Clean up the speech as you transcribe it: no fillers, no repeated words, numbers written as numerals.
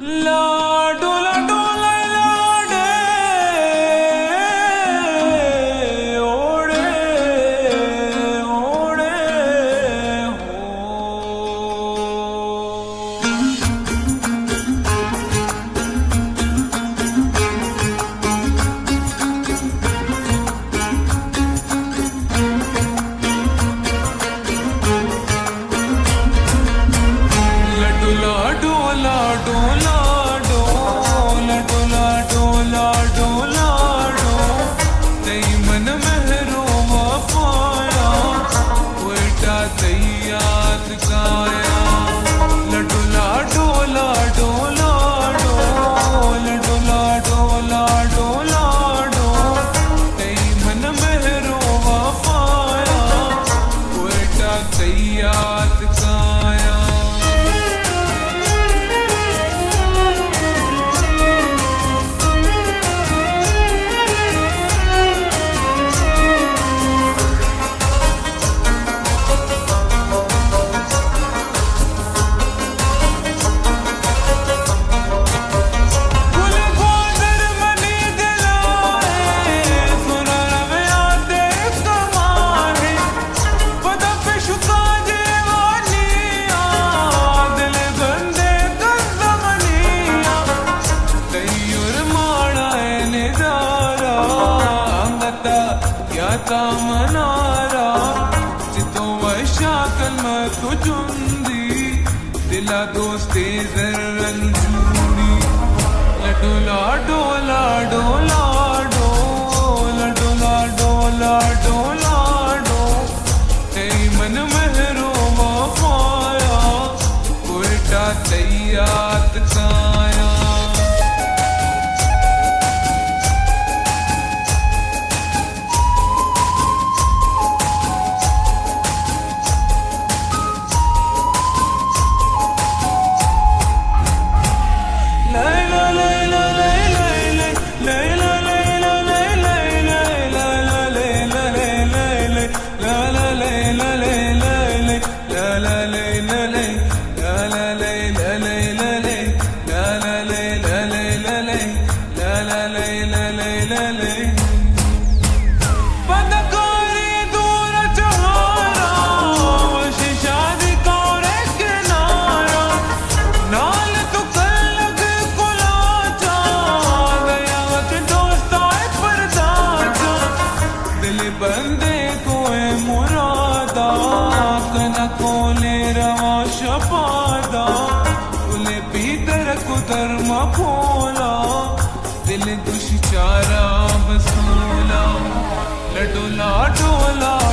लाडो लाडो लाडे ओड़े ओड़े लाडो लाडो लाडो लाडो लाडो लाडो लाडो तई मन महरो वफाया उल्टा तैयार गाया लाडो लाडो लाडो लाडो लाडो लाडो लाडो लाडो तई मन महरो वफाया उल्टा तैयार गाया मनारा जितो वशाकल तुझुंदी दिला दोस्ती जरन जूनी लाडो लाडो लाडो लाडो लाडो लाडो लाडो लाडो तेरी मन महरो वफाया उल्टा तैयार काया बंदे कोई मुरादा कना कोले रवा शपादा उले भीतर कुदर मखोला दिल दुश चारा बसूला लडो लाडो ला